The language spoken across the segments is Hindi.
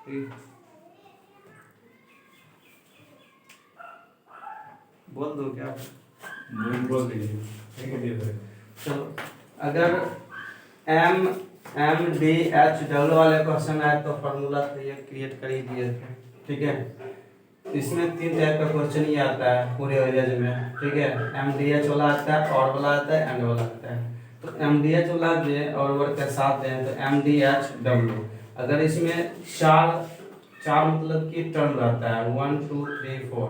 बोल दो क्या? बोल दीजिए। चलो, अगर M M D H W वाले क्वेश्चन आए तो फॉर्मूला तो ये क्रिएट कर ही दिए थे, ठीक है। इसमें 3 टाइप का क्वेश्चन ही आता है पूरे एवरेज में, ठीक है। एम डी एच वाला आता है, और वाला आता है, एंड वाला आता है। तो एम डी एच वाला जो और वर्ग के साथ है तो एम डी एच डब्ल्यू। अगर इसमें चार मतलब कि टर्म रहता है 1 2 3 4,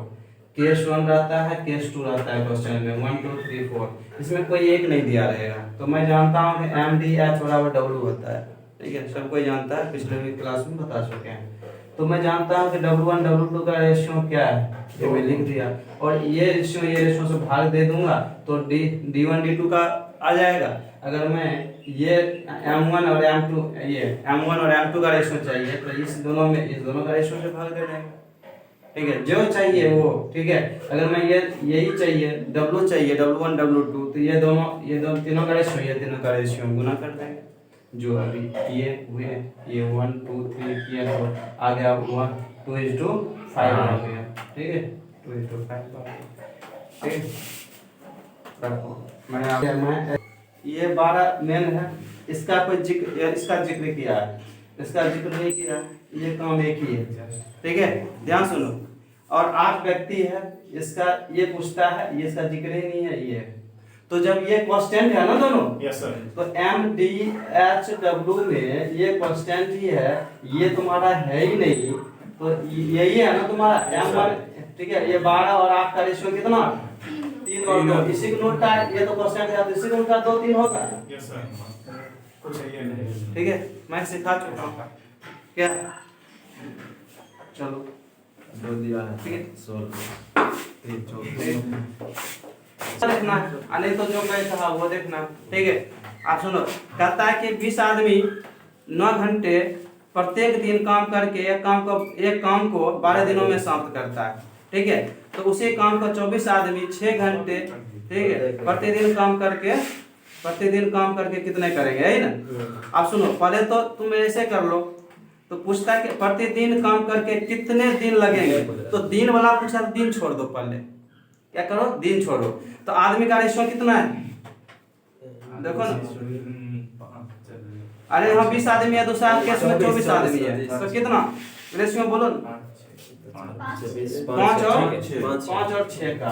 केस 1 रहता है, केस 2 रहता है क्वेश्चन में 1 2 3 4, इसमें कोई एक नहीं दिया रहेगा। तो मैं जानता हूँ कि एम डी एच बराबर डब्ल्यू होता है, ठीक है, सब कोई जानता है, पिछले भी क्लास में बता चुके हैं। तो मैं जानता हूँ कि W1 W2 का रेशियो क्या है, ये मैं लिख दिया, और ये रेशियो से भाग दे दूंगा तो D1 D2 का आ जाएगा। अगर मैं ये M1 और M2 ये M1 और M2 का रेशियो चाहिए तो इस दोनों का रेशियो से भाग दे देंगे, ठीक है, जो चाहिए वो, ठीक है। अगर मैं यही चाहिए W चाहिए W1 W2 तो ये दोनों तीनों का रेशियो, ये तीनों का रेशियो गुना कर देंगे, जो अभी किए हुए ये 1 2 3 किया तो आ गया 1 2:5 आ गया, ठीक है, 2:5 आ गया, ठीक। रखो मैं ये 12 मेन है, इसका कोई जिक्र किया है, इसका जिक्र नहीं किया, ये काम एक ही है, ठीक है, ध्यान सुनो। और 8 व्यक्ति है, इसका ये पूछता है, ये इसका जिक्र ही नहीं है, ये तो जब ये कांस्टेंट है ना दोनों, यस सर, तो एम डी एच डब्ल्यू में ये कांस्टेंट ही है, ये तुम्हारा है ही नहीं, तो यही है ना तुम्हारा M1, ठीक है। ये 12 और 8 का रेशियो कितना 3 और 2, इसी को नोट का ये तो कांस्टेंट है, तो इसी को उनका 2 3 होगा, यस सर, कुछ है नहीं, ठीक है, मैं सिखा चुका हूं क्या। चलो दो दिया है, ठीक है, 16 3 14 देखना, नहीं तो जो मैं कहा वो देखना, ठीक है। आप सुनो, कहता है कि 20 आदमी 9 घंटे प्रत्येक दिन काम करके एक काम को 12 दिनों में समाप्त करता है, ठीक है। तो उसी काम को 24 आदमी 6 घंटे, ठीक है, प्रतिदिन काम करके कितने करेंगे, है ना। आप सुनो, पहले तो तुम ऐसे कर लो, तो पूछता है कि प्रतिदिन काम करके कितने दिन लगेंगे, तो दिन वाला पूछा, दिन छोड़ दो, पहले क्या करो, दिन छोड़ो। तो आदमी का रेशियो कितना है देखो ना, अरे यहाँ 20 आदमी है, दूसरा केस में 24 आदमी है, तो कितना रेशियो बोलो ना, 5 और 6 का,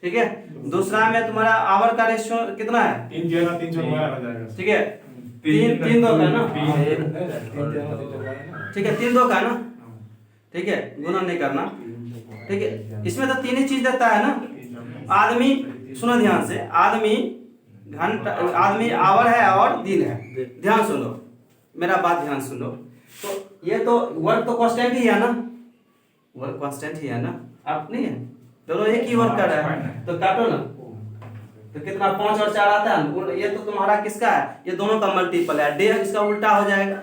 ठीक है। दूसरा में तुम्हारा आवर का रेशियो कितना है, 3 जाएगा, ठीक है, 3 2 का ना, ठीक है, 3 2 का ना, ठीक है, गुना नहीं करना, ठीक है। इसमें तो 3 ही चीज देता है ना, आदमी, सुनो ध्यान से, आदमी घंटा, आदमी आवर है और दिन है, ध्यान सुनो, मेरा बात ध्यान सुनो। तो ये तो वर्क तो कांस्टेंट ही है ना, वर्क कांस्टेंट ही है ना, आप नहीं है, दोनों एक ही वर्क कर रहा है, तो काटो ना, तो कितना 5 और 4 आता है, ये तो तुम्हारा किसका है, ये दोनों का मल्टीपल है, डे इसका उल्टा हो जाएगा ना,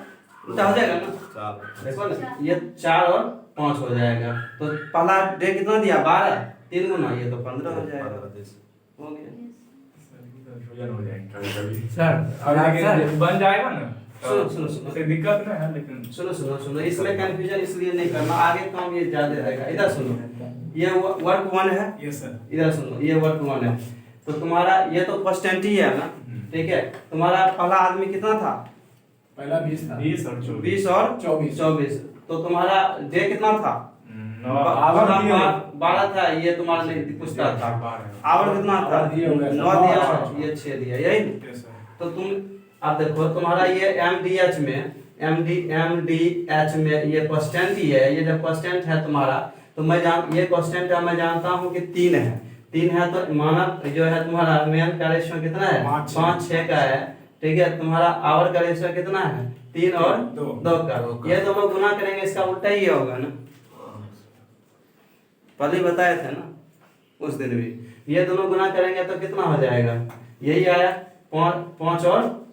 देखो ना, ये 4 और 5 हो जाएगा, तो पहला डे कितना दिया 12, 3 गुना ये तो 15 हो जाएगा, हो गया सर। और आगे बन जाएगा ना, सुनो कोई दिक्कत नहीं है, लेकिन सुनो, इसमें कंफ्यूजन इसलिए नहीं करना, आगे काम ये ज्यादा रहेगा। इधर सुनो, ये वर्क 1 है, यस सर, इधर सुनो, ये वर्क 1 है, तो तुम्हारा ये तो कांस्टेंट ही है ना, ठीक है। तुम्हारा पहला आदमी कितना था, पहला 20 था, 20 और 20 और 24, तो तुम्हारा डे कितना था, 12 था, ये तुम्हारा नहीं पूछता था, आवर कितना था, 9 दिया, ये 6 दिया, यही। तो तुम अब देखो, तुम्हारा ये MDH में ये कांस्टेंट ही है, ये जब कांस्टेंट है तुम्हारा, तो ये कांस्टेंट है, मैं जानता हूँ कि 3 है, तो मानव जो है तुम्हारा मेन का रेशियो कितना है, 5 6 का है, ठीक है। तुम्हारा आवर का रेशियो कितना है, 3 और 2 का, ये दोनों गुना करेंगे, इसका उल्टा ही होगा ना, पहले बताए थे ना उस दिन भी, ये दोनों गुना करेंगे तो कितना हो जाएगा, यही आया 5 और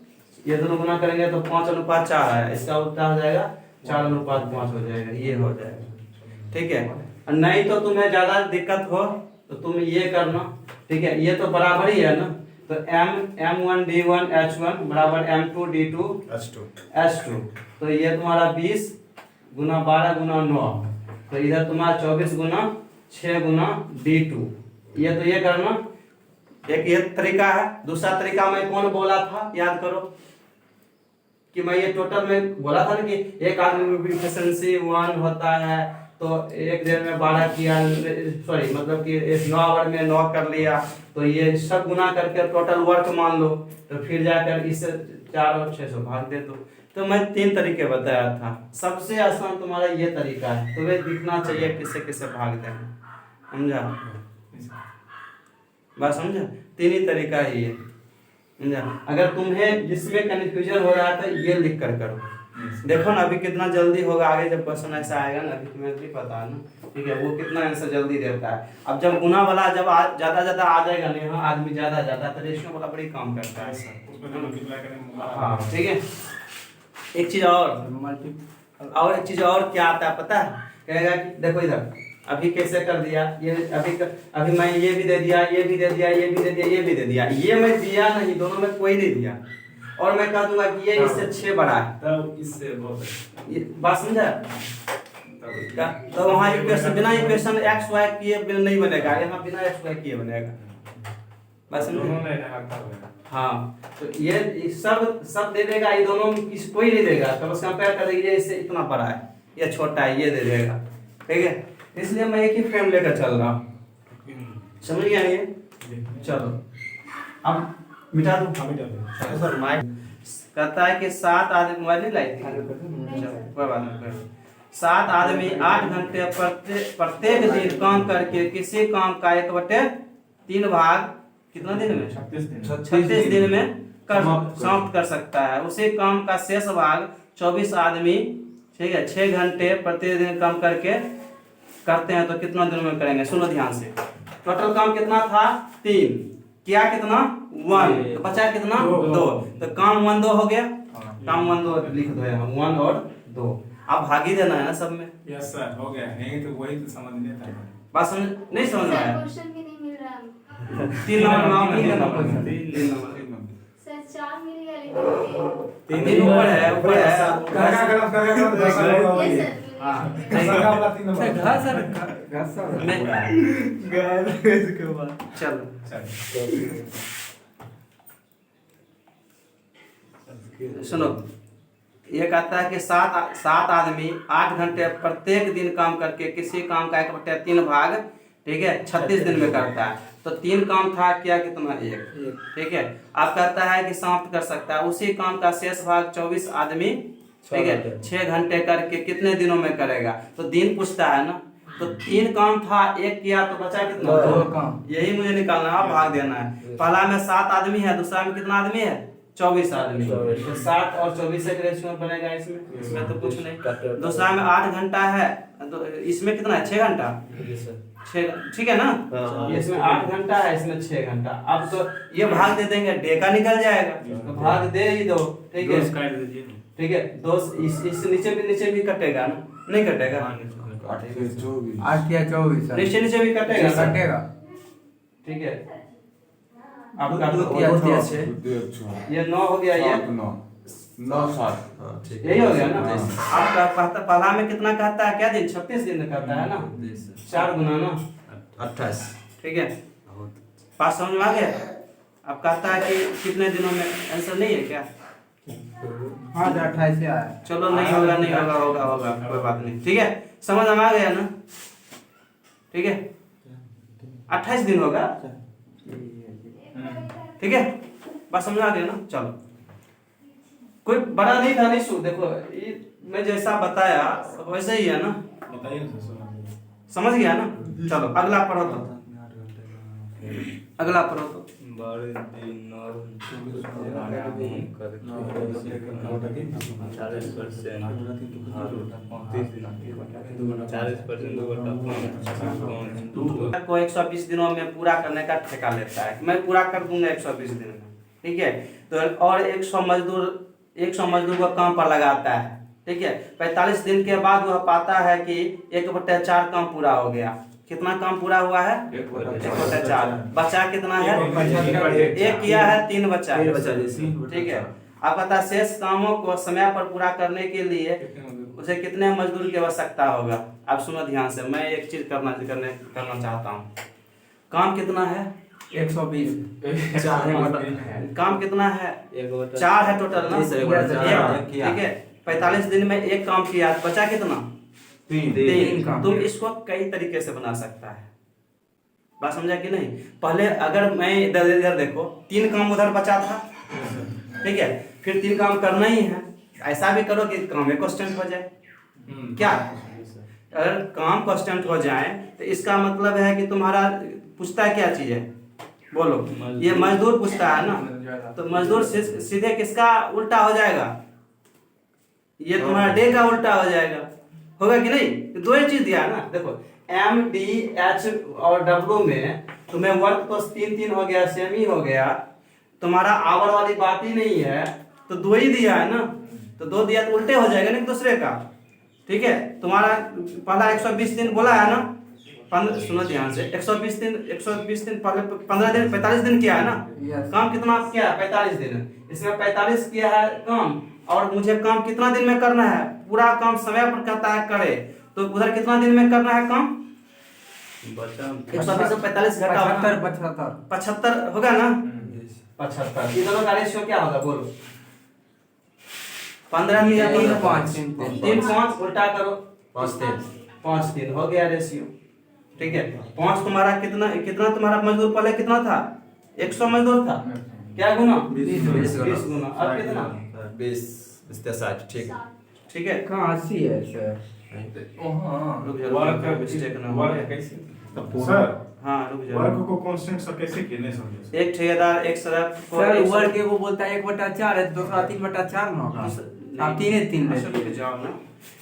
ये दोनों गुना करेंगे तो 5:4 आया, इसका उल्टा हो जाएगा 4:5 हो जाएगा, ये हो जाएगा, ठीक है। और नहीं तो तुम्हें ज्यादा दिक्कत हो तो तुम ये करना, ठीक है, ये तो बराबर ही है ना, तो M1 D1 H1 बराबर M2 D2 H2, तो ये तुम्हारा 20 गुना 12 गुना 9, तो इधर तुम्हारा 24 गुना 6 गुना D2। ये तो ये करना, एक ये तरीका है। दूसरा तरीका मैं कौन बोला था, याद करो कि मैं ये टोटल में बोला था ना कि एक आदमी में एफिशिएंसी 1 होता है, तो एक देर में 12 किया, सॉरी मतलब कि 9 आवर में 9 कर लिया, तो ये सब गुना करके टोटल वर्क मान लो, तो फिर जाकर इससे 4 और 6 से भाग दे दो। तो मैं 3 तरीके बताया था, सबसे आसान तुम्हारा ये तरीका है, तुम्हें दिखना चाहिए किससे किससे भाग देना, समझा बात, समझा? 3 ही तरीका है ये, समझा? अगर तुम्हें जिसमें कंफ्यूजन हो रहा है तो ये लिख कर करो। देखो ना अभी कितना जल्दी होगा, आगे जब क्वेश्चन ऐसा आएगा ना, अभी तुम्हें भी पता है ना, ठीक है, वो कितना आंसर जल्दी देता है। अब जब गुना वाला जब ज्यादा आ जाएगा ना, यहाँ आदमी ज्यादा तो रेशियो वाला बड़ी काम करता है, हाँ ठीक है। एक चीज और एक चीज और क्या आता है पता है, कहेगा कि देखो इधर अभी कैसे कर दिया, ये अभी मैं ये भी दे दिया, ये भी दे दिया, ये भी दे दिया, ये भी दे दिया, ये मैं दिया नहीं, दोनों में कोई नहीं दिया, और मैं कह दूंगा कि ये इससे 6 बड़ा है, तब इससे बहुत ये बात समझा? तो वहाँ इक्वेशन बिना इक्वेशन एक्स वाई किए बिना नहीं बनेगा, यहाँ बिना एक्स वाई किए बनेगा, बस समझे? हाँ, तो ये सब दे देगा, ये दोनों में कोई नहीं देगा, तो बस कंपेयर कर देगा, ये इससे इतना बड़ा है, ये छोटा है, ये दे देगा, ठीक है। इसलिए मैं एक ही फ्रेम लेकर चल रहा हूँ, समझ गया ये? चलो अब मिटा दो, सर माइक कहता है कि 7 आदमी, मोबाइल नहीं लाई थी, कोई बात नहीं, 7 आदमी 8 घंटे प्रत्येक दिन काम करके किसी काम का 1/3 भाग कितना दिन में, 36 दिन में समाप्त कर सकता है। उसी काम का शेष भाग 24 आदमी, ठीक है, 6 घंटे प्रतिदिन काम करके करते हैं, तो कितना दिन में करेंगे? सुनो ध्यान से, टोटल काम कितना था 3, किया कितना 1, तो बचा कितना 2, तो काम 1 2 हो गया, काम 1 2 लिख दो यहाँ, 1 और 2, आप भाग ही देना है ना सब में। यस सर, हो गया, नहीं तो वही तो समझ नहीं था, बात समझ नहीं, समझ में आया? क्वेश्चन भी नहीं मिल रहा, 3 नंबर नाम नहीं देना पड़ता, 3 नंबर सर 4 मिल गया लेकिन 3 ऊपर है, ऊपर है, ये सर हाँ चलो सुनो, ये कहता है कि 7 आदमी 8 घंटे प्रत्येक दिन काम करके किसी काम का 1/3 भाग, ठीक है, 36 दिन में करता है, तो 3 काम था, क्या कितना 1, ठीक है। आप कहता है कि समाप्त कर सकता है, उसी काम का शेष भाग 24 आदमी, ठीक है, 6 घंटे करके कितने दिनों में करेगा, तो दिन पूछता है ना, तो 3 काम था, 1 किया, तो बचा कितना 2 काम, यही मुझे निकालना है, भाग देना है। पहला में 7 आदमी है, दूसरा में कितना आदमी है 24 आदमी, तो 7 और 24 एक रेशियो बनेगा, इसमें तो कुछ नहीं। दूसरा में 8 घंटा है, तो इसमें कितना है 6 घंटा, 6, ठीक है ना, इसमें 8 घंटा है, इसमें 6 घंटा। अब तो ये भाग दे देंगे, डे का निकल जाएगा, तो भाग दे ही दो, ठीक है, ठीक है। 2 इस नीचे भी कटेगा ना, नहीं कटेगा, 8 या 24 नीचे भी कटेगा, ठीक है। अब काट दो, ये 9 हो गया, ये 9 7 यही हो गया ना। आपका पहला में कितना कहता है, क्या दिन 36 दिन कहता है ना, 4 गुना ना 28, ठीक है, बात समझ में आ गया? अब कहता है कि कितने दिनों में, आंसर नहीं है क्या? हाँ 28 से आया, चलो नहीं होगा, होगा कोई बात नहीं, ठीक है, समझ में आ गया ना, ठीक है, 28 दिन होगा, ठीक है, बात समझ आ गया ना। चलो कोई बड़ा नहीं था, नहीं देखो ये मैं जैसा बताया वैसे ही है ना, समझ गया ना। चलो अगला पढ़ो, तो अगला पढ़ो तो 120 दिनों में पूरा करने का ठेका लेता है, मैं पूरा कर दूंगा 120 दिन में, ठीक है। तो और 100 मजदूर को काम पर लगाता है, ठीक है। 45 दिन के बाद वह पाता है कि 1/4 काम पूरा हो गया। कितना काम पूरा हुआ है? 1/4। बचा कितना है? 1 किया है, 3 बचा, ठीक है। आप बता शेष कामों को समय पर पूरा करने के लिए उसे कितने मजदूर की आवश्यकता होगा। आप सुनो ध्यान से, मैं एक चीज करना चाहता हूँ। काम कितना है? 120। काम कितना है? 4 है टोटल ना। ठीक है, 45 दिन में एक काम किया, बचा कितना? 3 काम। तुम इसको कई तरीके से बना सकता है। बात समझा कि नहीं? पहले अगर मैं इधर देखो, 3 काम उधर बचा था, ठीक है, फिर 3 काम करना ही है। ऐसा भी करो कि काम में कांस्टेंट हो जाए। क्या अगर काम कांस्टेंट हो जाए तो इसका मतलब है कि तुम्हारा पूछता है क्या चीज है, बोलो। ये मजदूर पूछता है ना, तो मजदूर सीधे किसका उल्टा हो जाएगा? ये तुम्हारा डे का उल्टा हो जाएगा, होगा कि नहीं? तो 2 ही चीज दिया है ना। देखो MDH और W में तुम्हें वर्क तो 3 हो गया, सेम ही हो गया, तुम्हारा आवर वाली बात ही नहीं है, तो 2 ही दिया है ना। तो 2 दिया तो उल्टे हो जाएगा ना दूसरे का। ठीक है, तुम्हारा पहला 120 दिन बोला है ना, सुनो ध्यान से, 120 दिन पहले 15 दिन 45 दिन किया है ना। काम कितना किया है? 45 दिन। इसमें 45 किया है काम, और मुझे काम कितना दिन में करना है? पूरा काम समय पर कहता है करे, तो उधर कितना दिन में करना है काम? 120 से 45 घटा 75 होगा ना। 75 ये दोनों का रेशियो क्या होगा बोलो? 15 दिया, 3 5 उल्टा करो, 5 3 हो गया रेशियो। ठीक है, 5 तुम्हारा कितना तुम्हारा मजदूर पहले कितना था? 100 मजदूर था, क्या गुना? 20 गुना। अब कितना? 20 60। ठीक ठीक है, कहाँ 80 है सर? रुक जाओ, वर्क मिस्टेक ना हो वर्क जाए। कैसे? सर हाँ रुक जाओ। वर्क को कांस्टेंट से कैसे किए समझे? एक ठेकेदार एक सड़क सर वर्ग को बोलता है 1/4 है, दूसरा 3/4 ना होगा। आप 3 रुक जाओ ना।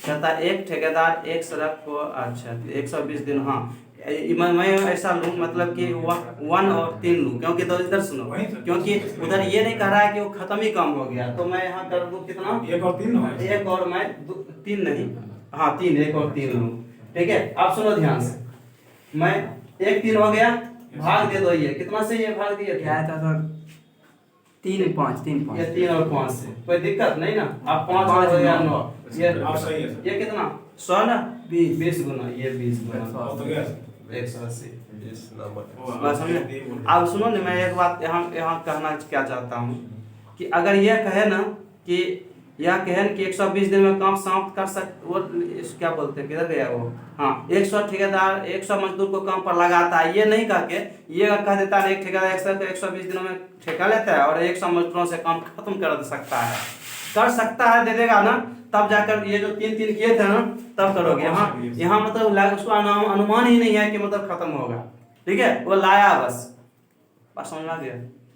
कहता है एक ठेकेदार एक सड़क को, अच्छा 120 दिन। हाँ मैं ऐसा लूँ, मतलब कि 1 और 3 लूँ, क्योंकि तो इधर सुनो, क्योंकि उधर ये नहीं कह रहा है कि वो खत्म ही काम हो गया, तो मैं यहाँ कर दूँ कितना? 1 और 3 है। 1 और मैं 3 नहीं, हाँ 3, 1 और 3 लूँ। ठीक है, आप सुनो ध्यान से, मैं 1 3 हो गया, भाग दे दो। ये कितना से ये भाग दिए क्या था सर? 3 5 ये 3 और 5 से कोई दिक्कत नहीं ना। आप 5 पाँच हो गया नौ। 9, ये आप सही है सर। ये कितना? 100 ना, 20 20 गुना, ये 20 गुना हो तो गया 180। 20 नंबर। बात समझे? अब सुनो ना, मैं एक बात यहाँ कहना क्या चाहता हूँ कि अगर यह कहे ना कि यह कहे कि 120 दिन में काम समाप्त कर वो क्या बोलते हैं, किधर गया वो? हाँ 100 ठेकेदार 100 मजदूर को काम पर लगाता है, ये नहीं कह के ये अगर कह देता है एक ठेकेदार 120 दिनों में ठेका लेता है और 100 मजदूरों से काम खत्म कर सकता है, दे देगा ना, तब जाकर ये जो 3 किए थे ना, तब करोगे। यहाँ मतलब उसको अनुमान ही नहीं है कि मतलब खत्म होगा। ठीक है, वो लाया बस, बस समझ आ गया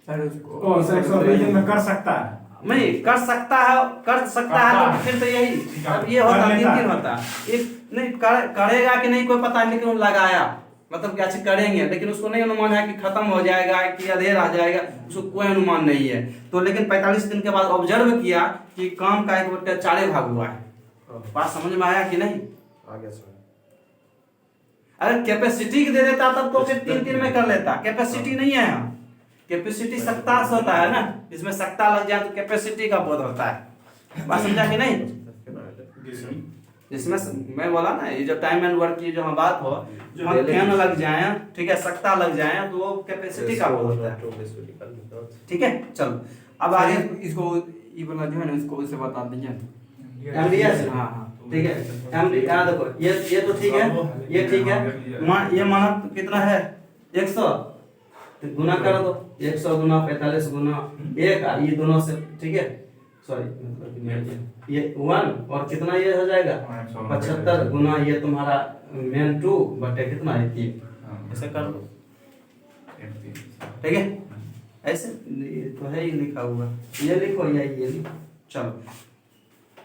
सर उसको कौन सा 120 दिन में कर सकता है? नहीं कर सकता है तो फिर तो यही अब ये होता 3 होता एक नहीं करेगा कि नहीं कोई पता नहीं, लेकिन लगाया मतलब क्या चीज करेंगे, लेकिन उसको नहीं अनुमान है कि खत्म हो जाएगा कि अधेर आ जाएगा, उसको कोई अनुमान नहीं है। तो लेकिन 45 दिन के बाद ऑब्जर्व किया कि काम का 1/4 भाग हुआ है। बात समझ में आया कि नहीं? आगे सर। अगर कैपेसिटी दे देता तब तो फिर 3 में कर लेता, कैपेसिटी नहीं है यहाँ। कैपेसिटी सक्ता से होता है ना, इसमें सक्ता लग जाए तो कैपेसिटी का बोध होता है। बात समझा कि नहीं? जिसमें मैं बोला ना, ये जो टाइम एंड वर्क की जो हम बात हो, जो हम फैन लग जाए, ठीक है, सक्ता लग जाए, तो वो कैपेसिटी का बोध होता है। ठीक है, चलो अब आगे इसको ये वाला जो है ना, इसको उससे बता दीजिए। MDS हाँ हाँ ठीक है, MD याद रखो, ये तो ठीक है, ये ठीक है। ये माना कितना है? 100 तो गुना कर दो, 100 गुना 45 गुना 1, ये दोनों से, ठीक है, सॉरी ये 1 और कितना ये हो जाएगा 75 गुना ये तुम्हारा मेन 2 बटे कितना है 3, ऐसे कर लो। ठीक है, ऐसे तो है ही लिखा हुआ, ये लिखो या ये लिखो। चलो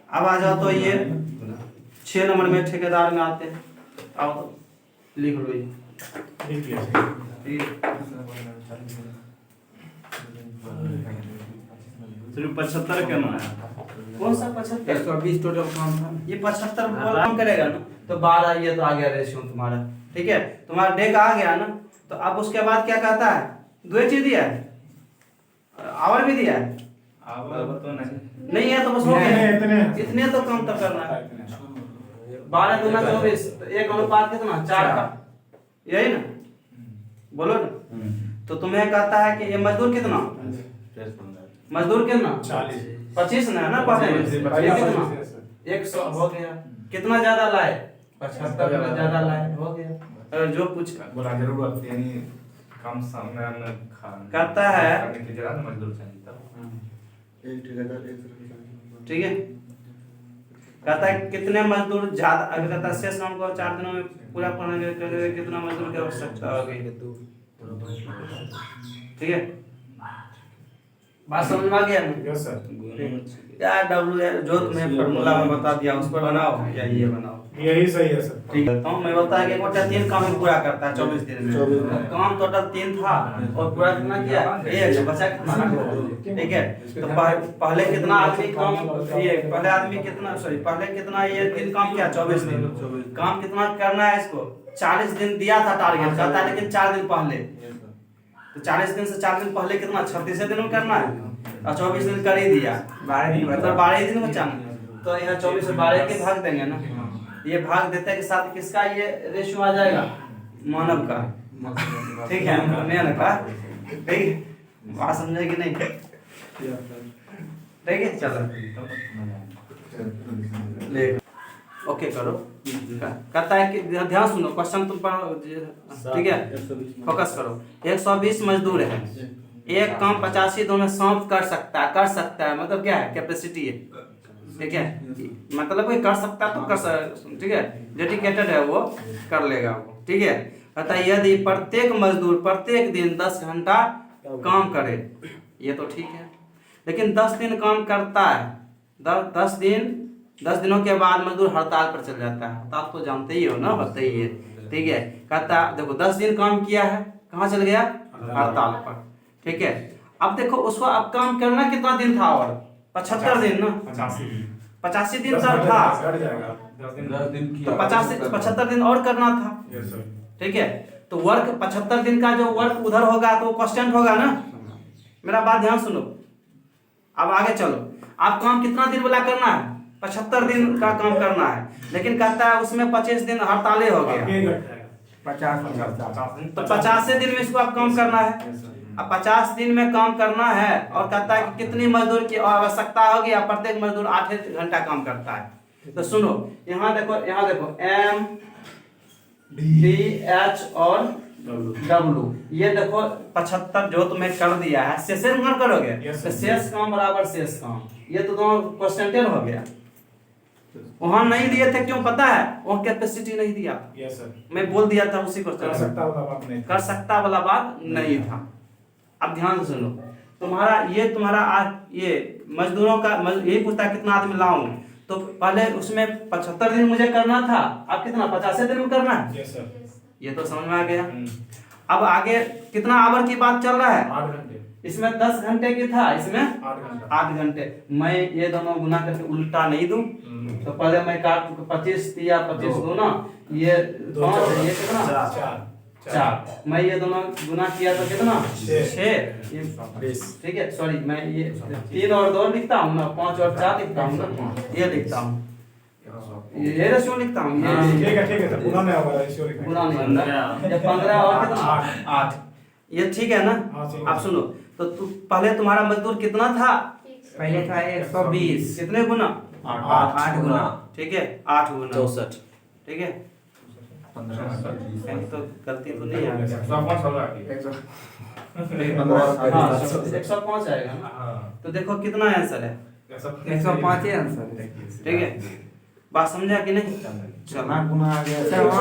अब आ जाओ, तो ये 6 नंबर में ठेकेदार में आते हैं। आओ तो लिख लो ये, ठीक है। सिर्फ 75 क्या ना है? कौन सा 75? 120 टोटल काम था। ये 75 काम करेगा ना, तो 12 ये तो आ गया रेशियो तुम्हारा। ठीक है, तुम्हारा डे का आ गया ना, तो अब उसके बाद क्या कहता है? 2 चीज दिया है, आवर भी दिया है। आवर तो नहीं नहीं है तो बस हो इतने गया, इतने इतने तो कम तो करना है। इतने 12 दूना 24, एक अनुपात कितना 4 का, यही ना, बोलो ना। तो तुम्हें कहता है कि ये मजदूर कितना, मजदूर कितना 40 25 ना है ना पहले में, ये कितना 100 100 हो गया। कितना ज्यादा लाए 75 का ज्यादा लाए, हो गया। और जो कुछ बोला जरूरत यानी कम समय में करता है। करने की जगह मजदूर चाहिए तब ठीक है, कहता है कितने मजदूर ज्यादा, अगर कहता है शेष काम को 4 दिनों में पूरा करने के लिए कितना मजदूर की आवश्यकता होगी। ठीक है, बात समझ में आ गया ना। यस सर यार डब्ल्यू जो तुम्हें फॉर्मूला में बता दिया उस पर बनाओ या ये बनाओ। यही सही है सर। ठीक है, तो मैं बताया कि गोटा 3 काम ही पूरा करता है 24 दिन में। काम टोटल 3 था और पूरा कितना किया, एक बचा कितना। ठीक है, तो पहले कितना आदमी काम, ये पहले आदमी कितना, सॉरी पहले कितना ये 3 काम किया 24 दिन। काम कितना करना है इसको, 40 दिन दिया था टारगेट कहता है, लेकिन 4 दिन पहले, तो 40 दिन से 4 दिन पहले कितना 36 दिन में करना है और 24 दिन कर ही दिया, 12 दिन मतलब 12 दिन बचा ना। तो यहाँ 24 से 12 के भाग देंगे ना, ये भाग देते के साथ किसका ये रेशियो आ जाएगा, मानव का। ठीक है, मैन का। ठीक है, बात समझे कि नहीं। ठीक है, चलो ले ओके करो। कहता है कि ध्यान सुनो, क्वेश्चन तुम पढ़ो, ठीक है, फोकस करो। 120 मजदूर है, एक काम 85 दिनों में सौंप कर सकता है, मतलब क्या है, कैपेसिटी है। ठीक है, मतलब कोई कर सकता है तो कर सकता, ठीक है, डेडिकेटेड है वो, कर लेगा वो। ठीक है, कहता है यदि प्रत्येक मजदूर प्रत्येक दिन 10 घंटा काम करे, ये तो ठीक है, लेकिन 10 दिन काम करता है, 10 दिनों के बाद मजदूर हड़ताल पर चल जाता है। हड़ताल तो जानते ही हो ना, होते ही है। ठीक है, कहता देखो 10 दिन काम किया है, कहाँ चल गया, हड़ताल पर। ठीक है, अब देखो उसको अब काम करना कितना दिन था, और 75 दिन ना, 85 दिन सर था, तो 75 दिन और करना था। ठीक है, तो वर्क 75 दिन का जो वर्क उधर होगा तो कांस्टेंट होगा ना। मेरा बात ध्यान सुनो, अब आगे चलो। आप काम कितना दिन वाला करना है, 75 दिन का काम करना है, लेकिन कहता है उसमें 25 दिन हड़ताले हो गया, 50 तो 50 दिन में इसको आप काम करना है। अब 50 दिन में काम करना है और कहता है कि कितनी मजदूर की आवश्यकता होगी, या प्रत्येक मजदूर 8 घंटा काम करता है। तो सुनो, यहाँ देखो M D H और W, ये देखो 75 जो तुम्हें कर दिया है, शेष गुणा करोगे तो शेष काम बराबर शेष काम, ये तो दोनों क्वेश्चन हो गया। वहां नहीं दिए थे, क्यों पता है, वहां कैपेसिटी नहीं दिया था। यस सर, मैं बोल दिया था उसी कर क्वेश्चन, सकता वाला बात नहीं, कर सकता वाला बात नहीं था। अब ध्यान से सुनो, तुम्हारा ये मजदूरों का यही पूछता है कितना आदमी लाऊं, तो पहले उसमें 75 दिन मुझे करना था, अब कितना 50 दिन में करना है। यस सर, ये तो समझ में आ गया। अब आगे कितना आवर की बात चल रहा है, 8 घंटे, इसमें 10 घंटे की था, इसमें 8 घंटा, 8 घंटे। मैं ये दोनों गुना करके उल्टा नहीं दूं, तो पहले मैं काट 25 दिया, 25 दूना, ये 5, ये कितना 4, मैं ये दोनों गुना किया तो कितना 6, ठीक है, सॉरी मैं ये 3 और 2 लिखता हूँ ना, 5 और 4 लिखता हूँ ना, ये लिखता हूँ, ये रेशियो लिखता हूँ, ठीक है सर, गुना नहीं होगा, रेशियो लिखना है। गुना नहीं होता, ये 15 और कितना 8, ये ठीक है ना। आप सुनो, तो पहले तुम्हारा मजदूर कितना था, पहले था 120, कितने गुना 8 गुना, ठीक है, 8 गुना 64 ठीक है, 15 कहीं तो गलती तो नहीं है, 105 होगा कि 105 आएगा ना। तो देखो कितना आंसर है, 105 ही आंसर है। ठीक है, बात समझा कि नहीं। चलो सर वहाँ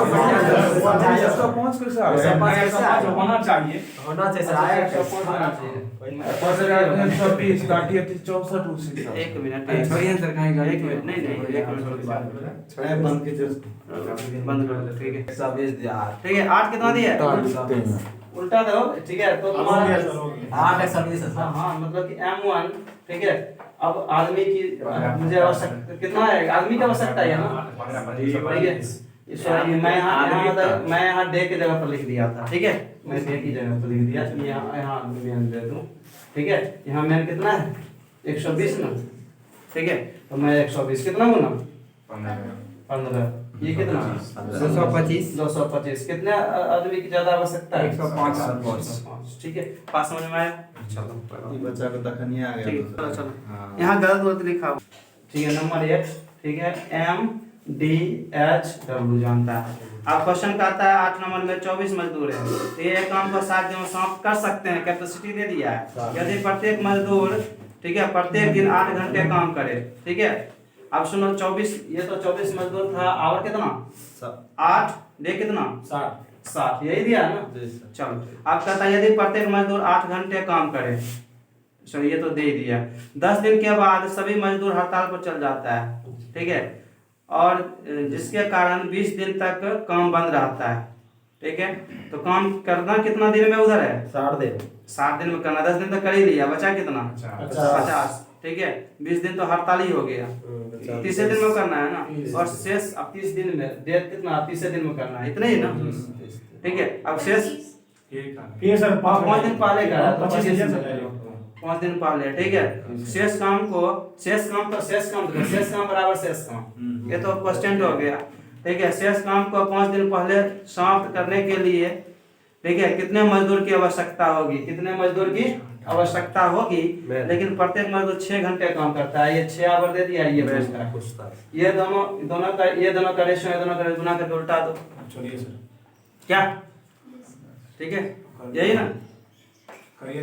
105 कैसे आ गया? होना चाहिए, होना चाहिए सर, आया 105 होना चाहिए। 120 काटिए 64 उसी का। एक मिनट, छोड़िए सर, कहीं गलती एक मिनट, नहीं एक मिनट बंद कीजिए। बंद कर दो। ठीक है, 120 दिया, ठीक है, 8 कितना दिया है, उल्टा दो। ठीक है, तो तुम्हारा 8 120 है सर। हाँ मतलब कि M1, ठीक है। अब आदमी की मुझे आवश्यकता कितना है, आदमी की आवश्यकता है ना, ठीक है। सॉरी मैं यहाँ डे की जगह पर लिख दिया था, ठीक है, मैं डे की जगह पर लिख दिया, यहाँ मैन दे दूँ, ठीक है। यहाँ मैन कितना है 120 ना, ठीक है, तो मैं 120 कितना गुना 15, ये कितना 225 225, कितने आदमी की ज्यादा आवश्यकता है 105। ठीक है, पास समझ में आया? चलो ये बच्चा को तखनी आ ठीक है, गया चलो चलो हाँ यहाँ गलत लिखा हुआ। ठीक है, नंबर 1, ठीक है, MDHW जानता है। अब क्वेश्चन का आता है 8 नंबर में 24 मजदूर है, तो ये काम को 7 दिन में समाप्त कर सकते हैं, कैपेसिटी दे दिया है। यदि प्रत्येक मजदूर, ठीक है, प्रत्येक दिन 8 घंटे काम करे, ठीक है। अब सुनो 24, ये तो 24 मजदूर था, आवर कितना 8, डे कितना 60, यही दिया है ना। जी सर। चलो अब कहता है यदि प्रत्येक मजदूर 8 घंटे काम करे, चलो ये तो दे ही दिया। 10 दिन के बाद सभी मजदूर हड़ताल पर चल जाता है, ठीक है, और जिसके कारण 20 दिन तक काम बंद रहता है, ठीक है। तो काम करना कितना दिन में उधर है 60 दिन में करना, 10 दिन तक कर ही लिया, बचा कितना 50, ठीक है। 20 दिन तो हड़ताल ही हो गया, 30 दिन में करना है ना, और शेष अब 30 दिन में डेट कितना 30 दिन में करना है, इतना ही ना, ठीक है। अब शेष ये सर 5 दिन पहले का 25 दिन से 5 दिन पहले, ठीक है। शेष काम बराबर शेष काम, ये तो क्वेश्चन हो गया, ठीक है। शेष काम को 5 दिन पहले समाप्त करने के लिए, ठीक है, कितने मजदूर की आवश्यकता होगी, कितने मजदूर की आवश्यकता होगी, लेकिन प्रत्येक मजदूर 6 घंटे काम करता है, ये 6 आवर दे दिया, ये पूछता है। ये दोनों का रेशियो है, दोनों का गुना करके उल्टा दो, चलिए सर क्या, ठीक है, यही ना, करिए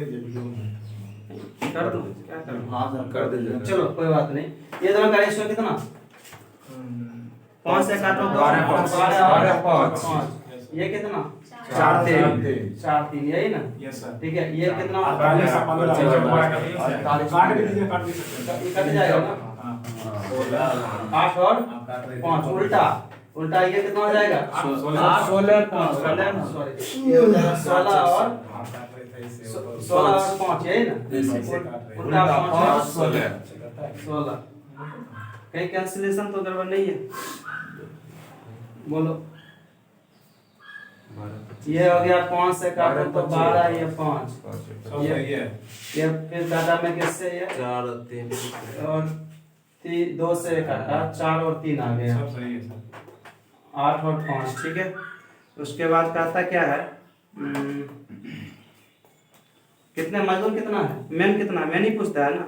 कर दो, क्या करूं? हाँ सर कर दीजिए चलो कोई बात नहीं। ये दोनों का रेशियो कितना 5 से काटो 12 5, ये कितना 4 3, यही ना, यस सर। ठीक है। ये कितना काट भी कट जाएगा ना, 8 और 5 उल्टा ये कितना हो जाएगा 16 सॉरी, ये हो जाएगा 16 और 5, यही ना, उल्टा 5 16, कहीं कैंसिलेशन तो गड़बड़ नहीं है, बोलो। ये हो गया 5 से काटो तो 12, ये 5, ये फिर काटा में किससे, ये 4 3 और 2 से काटा, 4 और 3 आ गया, सब सही है सर। 8 और 5, ठीक है। उसके बाद कहता क्या है, कितने मजदूर कितना है, मैन कितना, मैन ही पूछता है ना,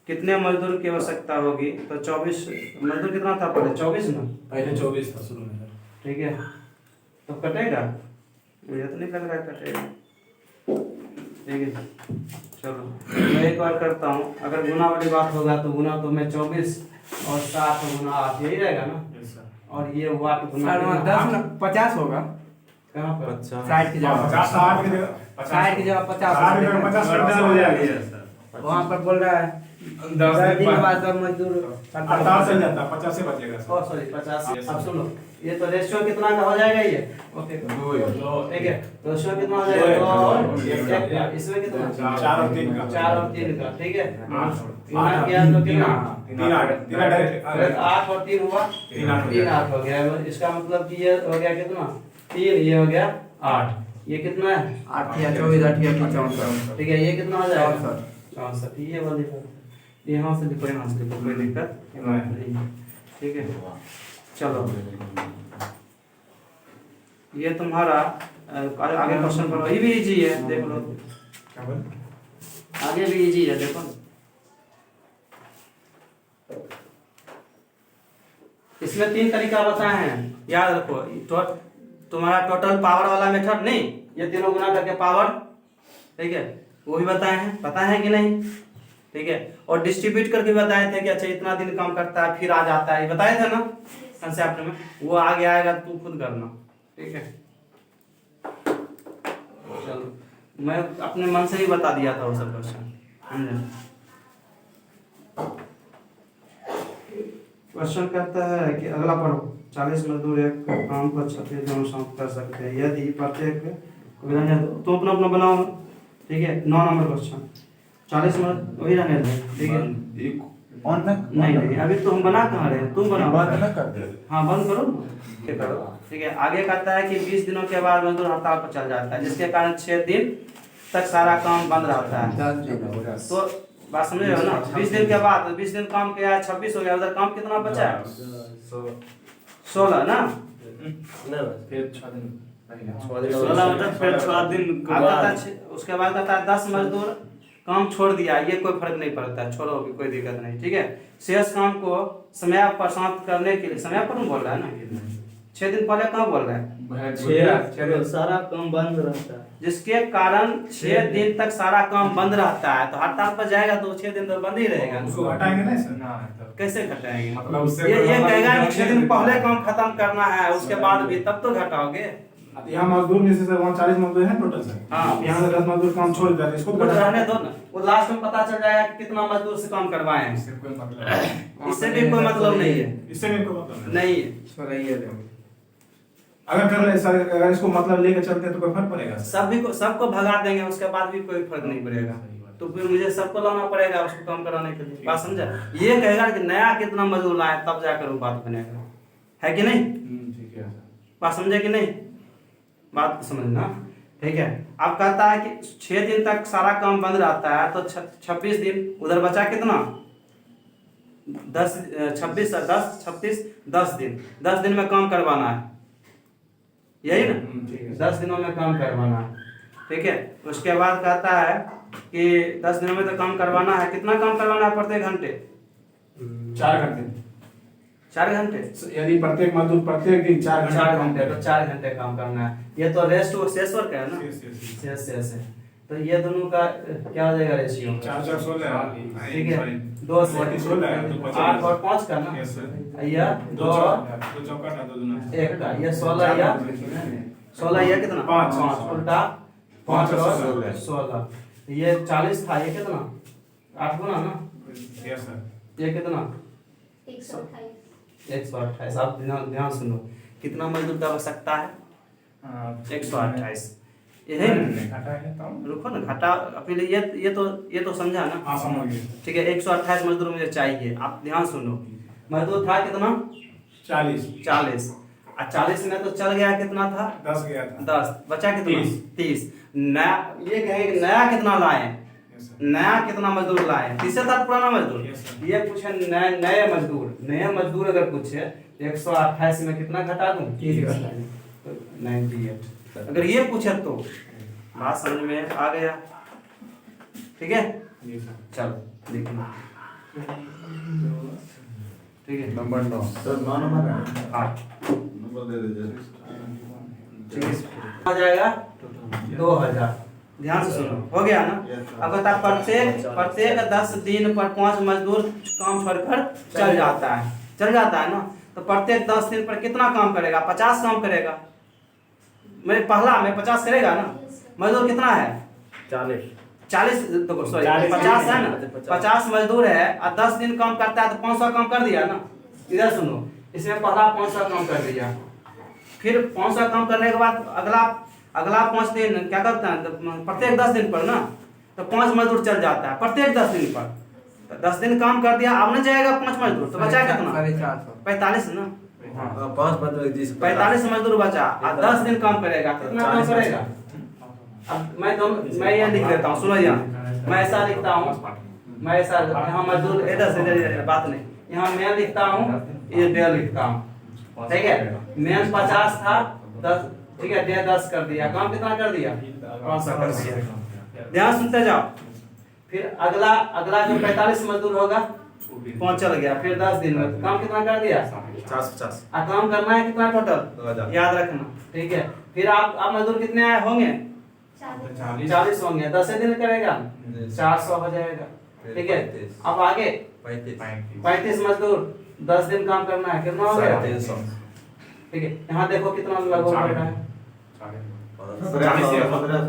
कितने मजदूर की आवश्यकता होगी, तो 24 मजदूर कितना था पहले 24 ना, पहले 24 था शुरू में। ठीक है। तो कटेगा, मुझे तो नहीं लग रहा है कटेगा, ठीक है। चलो मैं एक बार करता हूँ, अगर गुना वाली बात होगा तो गुना तो मैं 24 और 7 गुना 8 यही रहेगा ना, और ये वाट गुना 50 होगा, कहाँ पर 60 की जगह 60 की जगह 50 हो जाएगा। वहाँ पर बोल रहा है 10 दिन के बाद सब मजदूर 48 से जाता 50 से बचेगा सर। सॉरी 50। अब सुनो, ये तो रेशियो कितना का हो जाएगा ये, ओके ठीक है। रेशियो कितना हो जाएगा 2 और 1 का, इसमें कितना 4 और 3 का, 4 और 3 का, ठीक है। 8 किया तो कितना 3 डायरेक्ट 8 और 3 हुआ 3 8 हो गया। इसका मतलब कि ये हो गया कितना 3, ये हो गया 8, ये कितना है 8 या 24 8 या 54, ठीक है। ये कितना हो जाएगा 64। ये वाली यहाँ से लिखो, यहाँ से लिखो, कोई दिक्कत नहीं है, ठीक है। चलो ये तुम्हारा आगे क्वेश्चन पढ़ो, ये भी इजी है, देख लो, आगे भी इजी है, देखो। इसमें 3 तरीका बताए हैं, याद रखो। तुम्हारा टोटल पावर वाला मेथड नहीं, ये तीनों गुना करके पावर, ठीक है, वो भी बताए हैं, पता है कि नहीं, ठीक है। और डिस्ट्रीब्यूट करके बताए थे कि अच्छा इतना दिन काम करता है फिर आ जाता है, ये बताए थे ना कंसेप्ट में, वो आगे आएगा तू खुद करना, ठीक है। चलो मैं अपने मन से ही बता दिया था वो सब क्वेश्चन, समझे। क्वेश्चन कहता है कि अगला पढ़ो, 40 मजदूर एक काम को 36 दिन में समाप्त कर सकते हैं यदि प्रत्येक तो अपना अपना बनाओ, ठीक है। 9 नंबर क्वेश्चन, 40 मिनट वही रहने दो, ठीक है। ऑन नहीं अभी तो हम बना कहाँ रहे हैं, तुम बनाओ, बंद न कर दे। हाँ बंद करो, ठीक है। आगे कहता है कि 20 दिनों के बाद मजदूर हड़ताल पर चल जाता है, जिसके कारण 6 दिन तक सारा काम बंद रहता है। तो बात समझ रहे हो ना? 20 दिन के बाद 20 दिन काम किया है, 26 हो गया, उधर काम कितना बचा है? 16 ना? फिर 6 दिन पहले 16 मतलब फिर 6 दिन के बाद उसके बाद कहता है 10 मजदूर काम छोड़ दिया, ये कोई फर्क नहीं पड़ता, छोड़ो भी कोई दिक्कत नहीं, ठीक है। शेष काम को समय पर समाप्त करने के लिए, समय पर बोल रहा है ना, 6 दिन पहले कहाँ बोल रहा है? सारा काम बंद रहता है। जिसके कारण 6 दिन तक सारा काम बंद रहता है, तो हड़ताल पर जाएगा तो 6 दिन तो बंद ही रहेगा। उसको हटाएंगे नहीं सर? ना तो कैसे घटाएंगे? मतलब उससे ये कहेगा कि 6 दिन पहले काम खत्म करना है, उसके बाद भी तब तो घटाओगे। यहाँ मजदूर में से सर 40 मजदूर हैं टोटल सर। हाँ। यहाँ से 10 मजदूर काम छोड़ देते हैं, इसको वो रहने दो ना, वो लास्ट में पता चल जाएगा कि कितना मजदूर से काम करवाए हैं। इससे कोई मतलब नहीं। इससे भी कोई मतलब नहीं है, इससे भी कोई मतलब नहीं है। छोड़ा ये ले अगर कर ले सर, अगर इसको मतलब लेके चलते हैं तो कोई फर्क पड़ेगा सर? सबको भगा देंगे, उसके बाद भी कोई फर्क नहीं पड़ेगा, तो फिर मुझे सबको लाना पड़ेगा उसको काम कराने के लिए। बात समझा? ये कहेगा कि नया कितना मजदूर लाए तब जाकर वो बात बनेगा, है कि नहीं? ठीक है सर। बात समझे कि नहीं? बात समझना, ठीक है। अब कहता है कि 6 दिन तक सारा काम बंद रहता है, तो 26 दिन उधर बचा कितना? 10 26 10 36 10 दिन, 10 दिन में काम करवाना है, यही ना? ठीक है। 10 दिनों में काम करवाना है, ठीक है। उसके बाद कहता है कि 10 दिनों में तो काम करवाना है, कितना काम करवाना है प्रत्येक घंटे? 4 घंटे। 4 घंटे। यदि प्रत्येक मजदूर प्रत्येक दिन 4 घंटे 4 घंटे, तो 4 घंटे काम करना है। ये तो रेस्ट और शेष वर्क है ना? शेष। शेष है, तो ये दोनों का क्या हो जाएगा रेशियो? 4 4 16 ठीक है, 2 से 8 और 5 का ना? Yes sir. या 2 दो चौका ना 2 दूना 1 का, ये 16 या 16 या कितना? पाँच। 5 उल्टा 5 5 और और 16, ये 40 था, ये कितना? 8 गुना ना? Yes sir. ये कितना? 128। 128। आप ध्यान सुनो, कितना मजदूर की आवश्यकता है? 128। यही ना? घटा है तो रुको ना, घटा पहले ये तो समझा ना? हां समझ गए। ठीक है, 128 मजदूर मुझे चाहिए। आप ध्यान सुनो, मजदूर था कितना? 40 40। और 40 में तो चल गया, कितना था? 10 गया था। 10 बचा कितना? 30। 30। नया ये कहे कि नया कितना लाए? Yes sir. नया कितना मजदूर लाए? 30 था पुराना मजदूर? Yes, sir. ये पूछे नए मजदूर अगर पूछे 128 में कितना घटा दूं? 98। अगर ये पूछे तो बात समझ में आ गया, ठीक है। जी सर। चलो देखिए, ठीक है। नंबर 9 तो 9 नंबर है। हाँ, नंबर दे दीजिए। ठीक है, आ जाएगा 2000। ध्यान से सुनो, हो गया ना? अब बता, प्रत्येक 10 दिन पर 5 मजदूर काम छोड़कर चल जाता है ना? तो प्रत्येक 10 दिन पर कितना काम करेगा? 50 काम करेगा। मैं 50 करेगा ना? मजदूर कितना है? 40 तो सॉरी 50 है ना? 50 मजदूर है और 10 दिन काम करता है, तो 500 काम कर दिया ना? इधर सुनो, इसमें पहला 500 काम कर दिया, फिर 500 काम करने के बाद अगला 5 दिन क्या करता है? तो प्रत्येक 10 दिन पर ना, तो 5 मजदूर चल जाता है प्रत्येक 10 दिन पर। तो 10 दिन काम कर दिया, अब न जाएगा 5 मजदूर, तो बचा कितना? 450। 45 ना? 5 बदल 10 45 मजदूर बचा और 10 दिन काम करेगा, कितना काम करेगा? अब मैं ये लिख देता हूँ, सुनो यहाँ, मैं ऐसा लिखता हूँ, मैं ऐसा यहाँ मजदूर इधर बात नहीं, यहाँ मैं लिखता हूँ, ये डे लिखता हूँ, ठीक है। मेन 50 था, 10 ठीक है, डे 10 कर दिया, काम कितना कर दिया? 500 कर दिया। ध्यान सुनते जाओ, फिर अगला जो 45 मजदूर होगा 5 चल गया, फिर 10 दिन में काम कितना कर दिया? 50 काम करना है कितना टोटल? याद रखना, ठीक है। फिर आप मजदूर कितने आए होंगे? 40 होंगे, 10 दिन करेगा 400 हो जाएगा, ठीक है। अब आगे 35 मजदूर 10 दिन काम करना है, कितना हो गया? 350 ठीक है। यहाँ देखो कितना लगभग हो रहा है,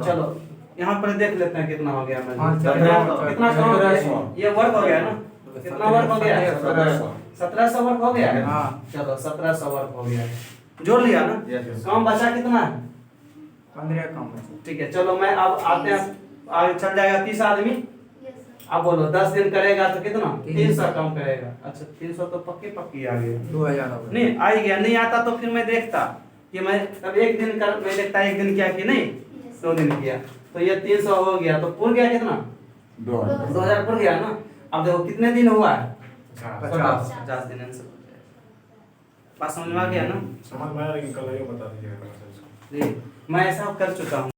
चलो यहाँ पर देख लेते हैं कितना हो गया मजदूर। कितना काम हो गया? ये वर्क हो गया ना? कितना वर्क हो गया? 1700 वर्क हो गया। हाँ। चलो 1700 वर्क हो गया, जोड़ लिया ना? काम बचा कितना है? 15 काम बचे। ठीक है, चलो मैं अब आते हैं, आगे चल जाएगा 30 आदमी। अब बोलो 10 दिन करेगा तो कितना? 300 काम करेगा। अच्छा 300 तो पक्की आ गया। 2000 हो गए। नहीं आ ही गया, नहीं आता तो फिर मैं देखता कि मैं तब एक दिन मैं देखता एक दिन किया कि नहीं, 2 दिन किया, तो ये 300 हो गया, तो पूर गया कितना? 2,000 2000 पड़ गया ना। अब देखो कितने दिन हुआ है, 50 50 दिन आंसर हो जाएगा। बात समझ में आ गया ना। समझ में आया, लेकिन कल ये बता दीजिएगा कल से इसको। जी मैं ऐसा कर चुका हूँ।